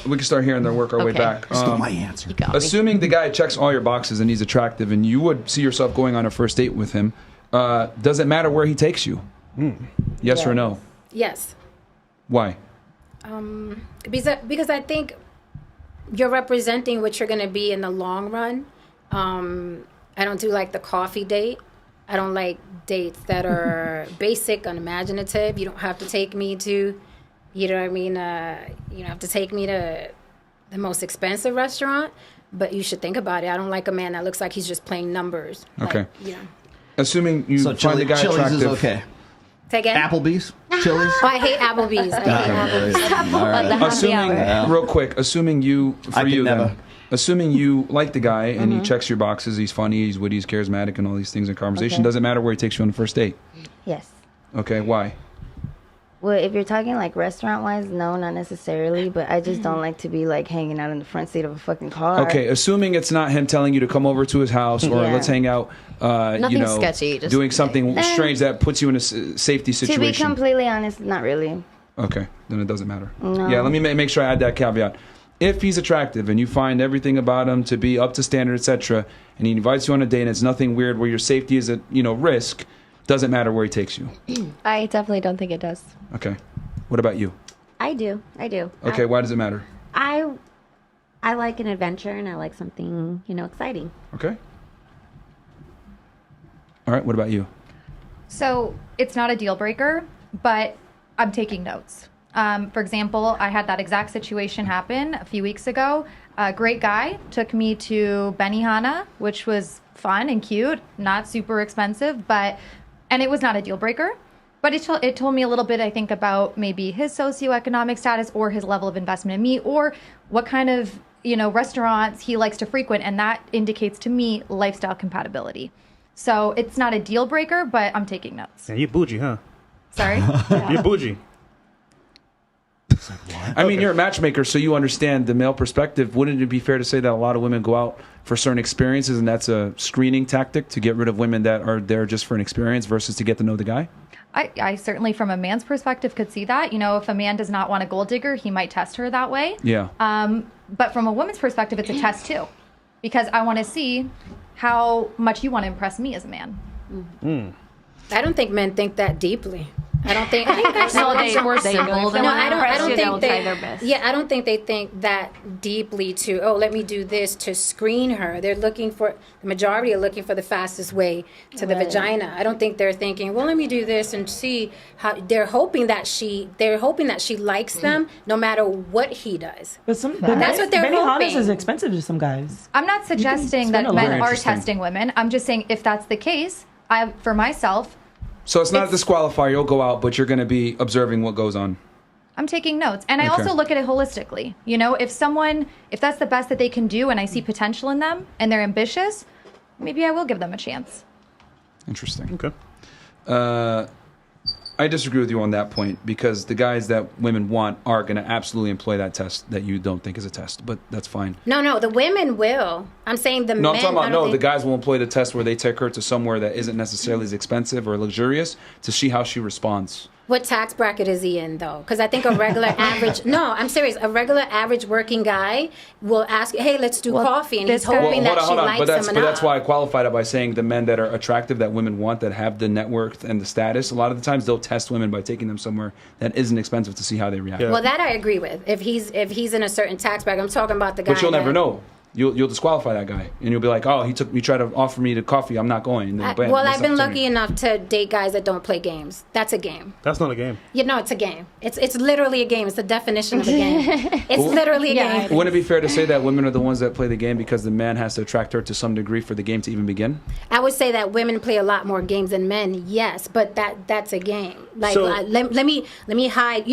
We can start here and then work our way back. Still my answer. Assuming the guy checks all your boxes and he's attractive and you would see yourself going on a first date with him, does it matter where he takes you? Yes or no? Yes. Why? Because I think you're representing what you're going to be in the long run. I don't do like the coffee date. I don't like dates that are basic, unimaginative. You don't have to take me to, you know what I mean? You don't have to take me to the most expensive restaurant, but you should think about it. I don't like a man that looks like he's just playing numbers. Okay. Like, you know. Assuming you find the guy Chili's attractive. is okay. Say again? Applebee's? Chili's? Oh, I hate Applebee's. Assuming, real quick, assuming you, for you never. then, assuming you like the guy and he checks your boxes, he's funny, he's witty, he's charismatic, and all these things in conversation, doesn't matter where he takes you on the first date? Yes. Okay, why? Well, if you're talking like restaurant-wise, no, not necessarily. But I just don't like to be like hanging out in the front seat of a fucking car. Okay, assuming it's not him telling you to come over to his house or let's hang out, Nothing sketchy, just doing something strange that puts you in a safety To situation. be completely honest, not really. Okay, then it doesn't matter. No. Yeah, let me make sure I add that caveat. If he's attractive and you find everything about him to be up to standard, etc., and he invites you on a date and it's nothing weird where your safety is at risk, doesn't matter where he takes you. I definitely don't think it does. Okay. What about you? I do. Okay, why does it matter? I like an adventure and I like something, exciting. Okay. All right, what about you? So it's not a deal breaker, but I'm taking notes. For example, I had that exact situation happen a few weeks ago. A great guy took me to Benihana, which was fun and cute, not super expensive, and it was not a deal breaker. But it told me a little bit, I think, about maybe his socioeconomic status or his level of investment in me or what kind of, restaurants he likes to frequent. And that indicates to me lifestyle compatibility. So it's not a deal breaker, but I'm taking notes. Yeah, you bougie, huh? Sorry? You're bougie. I mean, you're a matchmaker, so you understand the male perspective. Wouldn't it be fair to say that a lot of women go out for certain experiences and that's a screening tactic to get rid of women that are there just for an experience versus to get to know the guy? I certainly, from a man's perspective, could see that. If a man does not want a gold digger, he might test her that way. Yeah. But from a woman's perspective, it's a test too. Because I want to see how much you want to impress me as a man. I don't think men think that deeply. I don't think. They more simple. No, I don't think they try their best. Yeah, I don't think they think that deeply to. Oh, let me do this to screen her. They're looking for the majority are looking for the fastest way to the vagina. I don't think they're thinking. Well, let me do this and see how. They're hoping that she likes them no matter what he does. But that's what they're hoping. Benihana's is expensive to some guys. I'm not suggesting that men are testing women. I'm just saying if that's the case, for myself. So it's not a disqualifier. You'll go out, but you're going to be observing what goes on. I'm taking notes. And I also look at it holistically. If that's the best that they can do and I see potential in them and they're ambitious, maybe I will give them a chance. Interesting. Okay. I disagree with you on that point because the guys that women want are going to absolutely employ that test that you don't think is a test, but that's fine. No, the women will. I'm saying the men. No, I'm talking about the guys will employ the test where they take her to somewhere that isn't necessarily as expensive or luxurious to see how she responds. What tax bracket is he in, though? Because I think a regular average... No, I'm serious. A regular average working guy will ask, hey, let's do coffee. And he's hoping that she likes him enough. But that's why I qualified it by saying the men that are attractive, that women want, that have the net worth and the status, a lot of the times they'll test women by taking them somewhere that isn't expensive to see how they react. Yeah. Well, that I agree with. If he's in a certain tax bracket, I'm talking about the guy. But you'll never know. You'll disqualify that guy, and you'll be like, "Oh, he tried to offer me the coffee. I'm not going." And then, bam, I've been lucky enough to date guys that don't play games. That's a game. That's not a game. It's a game. It's literally a game. It's the definition of a game. It's literally a game. Wouldn't it be fair to say that women are the ones that play the game because the man has to attract her to some degree for the game to even begin? I would say that women play a lot more games than men. Yes, but that's a game. Like So, let me hide.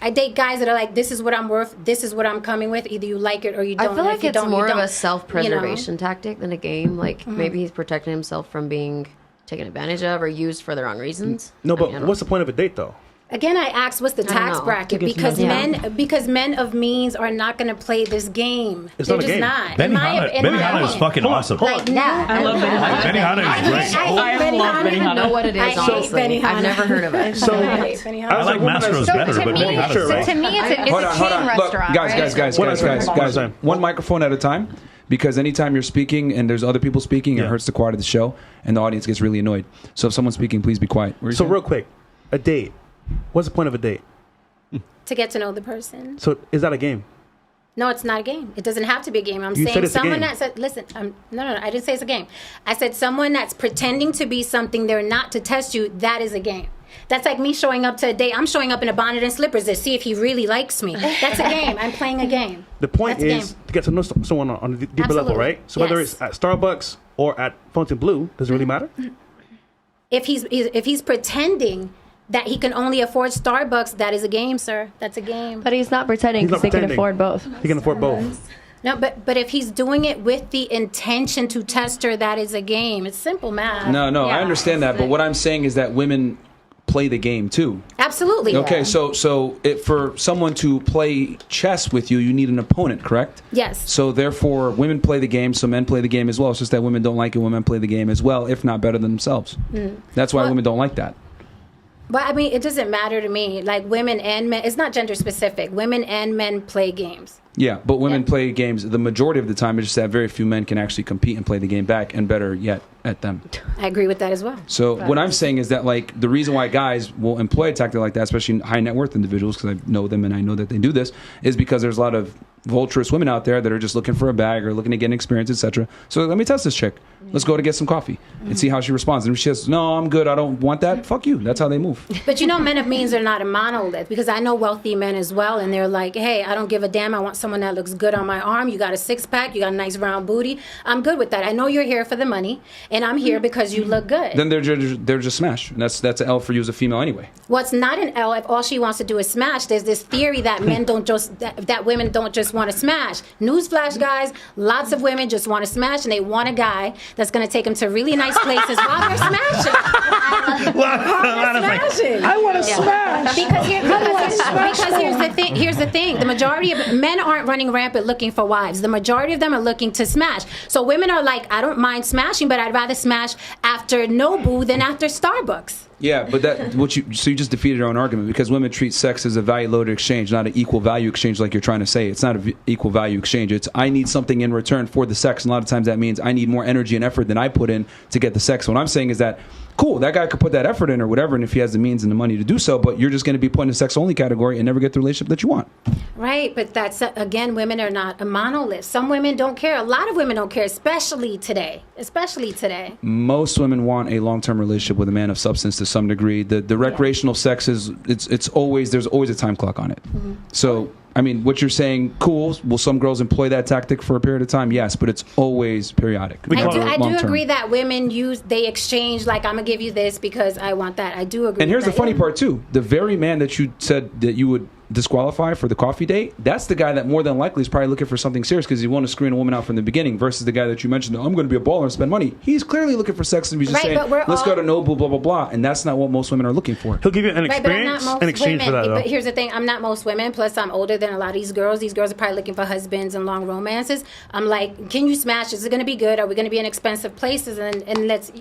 I date guys that are like, this is what I'm worth, this is what I'm coming with. Either you like it or you don't. I feel like it's more of a self self-preservation tactic than a game. Like, maybe he's protecting himself from being taken advantage of or used for the wrong reasons. No, but what's the point of a date, though? Again, I asked, what's the tax know. bracket? Because men of means are not going to play this game. It's They're not a just game. not. Benihana is fucking awesome. Like, yeah, I love Benihana. Benihana is great. I don't even know what it is, I hate honestly. Benihana. I've never heard of it. So I hate Benihana. I like Mastro's better, but Benihana's right? To me, it's a Hold chain on. Look, restaurant. guys, right? one microphone at a time, because anytime you're speaking and there's other people speaking, it hurts the quality of the show, and the audience gets really annoyed. So if someone's speaking, please be quiet. So real quick, a date. What's the point of a date? To get to know the person. So is that a game? No, it's not a game. It doesn't have to be a game. I'm You said saying it's a someone game. that said, listen, no, I didn't say it's a game. I said someone that's pretending to be something they're not to test you, that is a game. That's like me showing up to a date. I'm showing up in a bonnet and slippers to see if he really likes me. That's a game. I'm playing a game. The point That's a is game. to get to know someone on a deeper level, Absolutely. right? So whether Yes. it's at Starbucks or at Fontaine Blue, does it really matter? If he's pretending that he can only afford Starbucks, that is a game, sir. That's a game. But he's not pretending He's not because he can pretending. afford both. He can afford both. No, but if he's doing it with the intention to test her, that is a game. It's simple math. No, I Yeah. understand that, but what I'm saying is that women play the game too. Absolutely. Okay, so for someone to play chess with you, you need an opponent, correct? Yes. So therefore, women play the game, so men play the game as well. It's just that women don't like it when men play the game as well, if not better than themselves. That's why Well- women don't like that. But I mean, it doesn't matter to me. Like women and men, it's not gender specific. Women and men play games. Yeah, but women Yeah. play games the majority of the time. It's just that very few men can actually compete and play the game back, and better yet, at them. I agree with that as well. So what I'm saying is that, like, the reason why guys will employ a tactic like that, especially high net worth individuals, because I know them and I know that they do this, is because there's a lot of vulturous women out there that are just looking for a bag or looking to get an experience, etc. So let me test this chick. Let's go to get some coffee and see how she responds. And if she says, "No, I'm good. I don't want that." Fuck you. That's how they move. But you know, men of means are not a monolith, because I know wealthy men as well, and they're like, hey, I don't give a damn. I want someone that looks good on my arm. You got a six pack. You got a nice round booty. I'm good with that. I know you're here for the money, and I'm here because you look good. Then they're just smash. And that's an L for you as a female anyway. What's not an L if all she wants to do is smash? There's this theory that men don't just that women don't just want to smash. Newsflash, guys, lots of women just want to smash, and they want a guy that's going to take them to really nice places while they're smashing. I want to smash. Because here's the thing. The majority of men aren't running rampant looking for wives. The majority of them are looking to smash. So women are like, I don't mind smashing, but I'd rather smash after Nobu than after Starbucks. Yeah, but so you just defeated your own argument, because women treat sex as a value loaded exchange, not an equal value exchange like you're trying to say. It's not an equal value exchange. It's I need something in return for the sex, and a lot of times that means I need more energy and effort than I put in to get the sex. What I'm saying is that, cool, that guy could put that effort in or whatever, and if he has the means and the money to do so, but you're just going to be put in a sex only category and never get the relationship that you want. Right, but that's, again, women are not a monolith. Some women don't care. A lot of women don't care, especially today. Most women want a long-term relationship with a man of substance to some degree. The recreational sex is there's always a time clock on it. So I mean, what you're saying, cool. Will some girls employ that tactic for a period of time? Yes, but it's always periodic. I do agree that women they exchange, like, I'm gonna give you this because I want that. I do agree. And here's with the funny that. part too: the very man that you said that you would disqualify for the coffee date, that's the guy that more than likely is probably looking for something serious because he want to screen a woman out from the beginning, versus the guy that you mentioned, I'm going to be a baller and spend money. He's clearly looking for sex and he's just saying, let's go to Nobu, blah, blah, blah. And that's not what most women are looking for. He'll give you an experience in exchange for that, though. But here's the thing, I'm not most women, plus I'm older than a lot of these girls. These girls are probably looking for husbands and long romances. I'm like, can you smash? Is it going to be good? Are we going to be in expensive places? And let's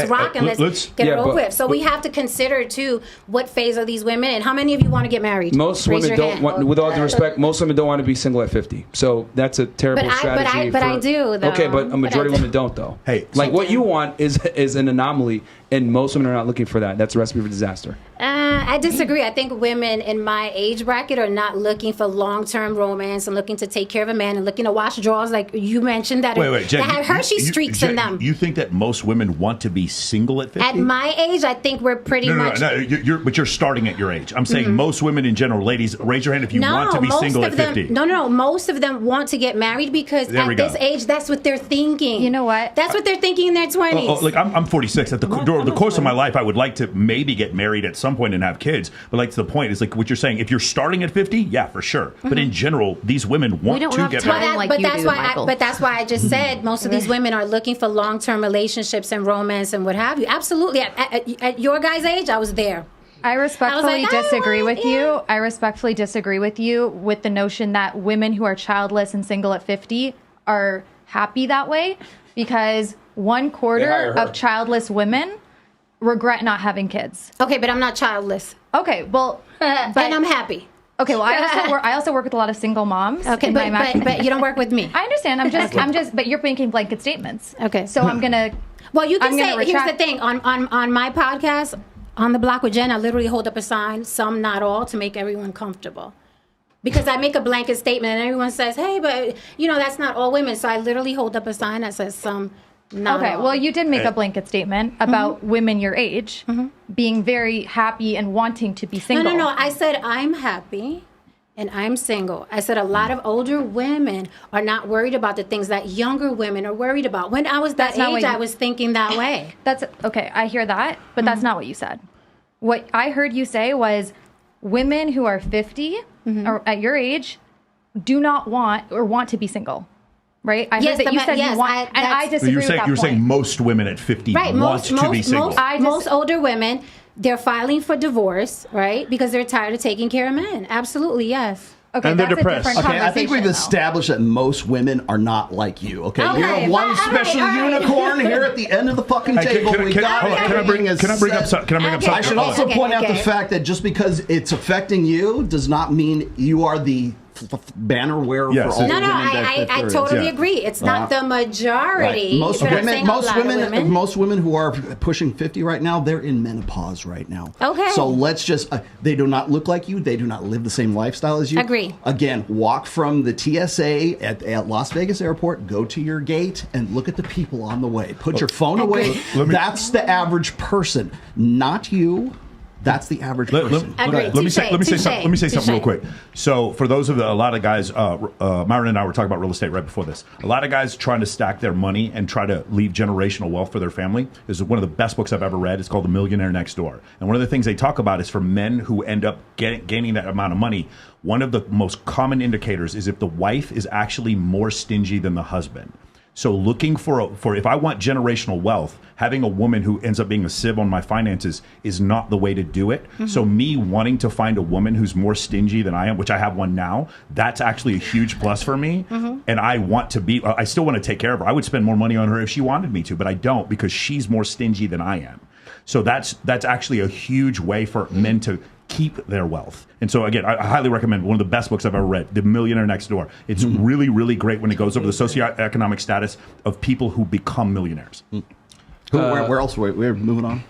rock and let's get it over with. So we have to consider, too, what phase are these women and how many of you want to get married? Most women don't want, with all due respect, most women don't want to be single at 50. So that's a terrible strategy. But I do, though. Okay, but a majority of women don't, though. Hey, like what you want is an anomaly, and most women are not looking for that. That's a recipe for disaster. I disagree. I think women in my age bracket are not looking for long-term romance and looking to take care of a man and looking to wash drawers, like you mentioned, that Jen, have Hershey streaks Jen, in them. You think that most women want to be single at 50? At my age, I think we're pretty much... No, but you're starting at your age. I'm saying most women in general. Ladies, raise your hand if you want to be single at 50. No. Most of them want to get married because at this age, that's what they're thinking. You know what? That's what they're thinking in their 20s. Like I'm 46. At the course of my life, I would like to maybe get married at some point and have kids. But like to the point is like what you're saying. If you're starting at 50, yeah, for sure. But in general, these women want to get married. But that's why I just said most of these women are looking for long-term relationships and romance and what have you. Absolutely. At your guys' age, I was there. I respectfully like, I disagree want with it, you. I respectfully disagree with you with the notion that women who are childless and single at 50 are happy that way, because 1/4 of childless women regret not having kids. Okay, but I'm not childless. Okay, well, and I'm happy. Okay, well, I also work with a lot of single moms. Okay, but you don't work with me. I understand. But you're making blanket statements. Okay. So I'm gonna. Well, you can I'm say, gonna here's the retract- thing. On my podcast, On the Block with Jen, I literally hold up a sign, some, not all, to make everyone comfortable. Because I make a blanket statement and everyone says, hey, but, that's not all women. So I literally hold up a sign that says some, not all. Well, you did make a blanket statement about women your age being very happy and wanting to be single. No. I said I'm happy. And I'm single. I said a lot of older women are not worried about the things that younger women are worried about. When I was that age, I was thinking that way. That's okay. I hear that, but that's not what you said. What I heard you say was women who are 50 or at your age do not want to be single. Right? I heard that you said you want, and I disagree with that point. You're saying most women at 50 want to be single. Most older women, they're filing for divorce, right? Because they're tired of taking care of men. Absolutely, yes. Okay, and they're that's depressed. a different Okay, I think we've conversation, established that most women are not like you. Okay, you're one special unicorn here at the end of the fucking table. Can I bring up something? I should also point out the fact that just because it's affecting you does not mean you are the banner wearer for all women. I totally agree. It's not the majority. Right. Most women who are pushing 50 right now, they're in menopause right now. Okay. So let's just, they do not look like you. They do not live the same lifestyle as you. Agree. Again, walk from the TSA at Las Vegas airport, go to your gate, and look at the people on the way. Put your phone away. That's the average person, not you. That's the average person. Let me say something real quick. So for those of a lot of guys, Myron and I were talking about real estate right before this. A lot of guys trying to stack their money and try to leave generational wealth for their family. This is one of the best books I've ever read. It's called The Millionaire Next Door. And one of the things they talk about is for men who end up gaining that amount of money, one of the most common indicators is if the wife is actually more stingy than the husband. So looking for if I want generational wealth, having a woman who ends up being a sieve on my finances is not the way to do it. So me wanting to find a woman who's more stingy than I am, which I have one now, that's actually a huge plus for me. And I still want to take care of her. I would spend more money on her if she wanted me to, but I don't because she's more stingy than I am. So that's actually a huge way for men to keep their wealth. And so again, I highly recommend one of the best books I've ever read, The Millionaire Next Door. It's really, really great when it goes over the socioeconomic status of people who become millionaires. Where else? We're moving on.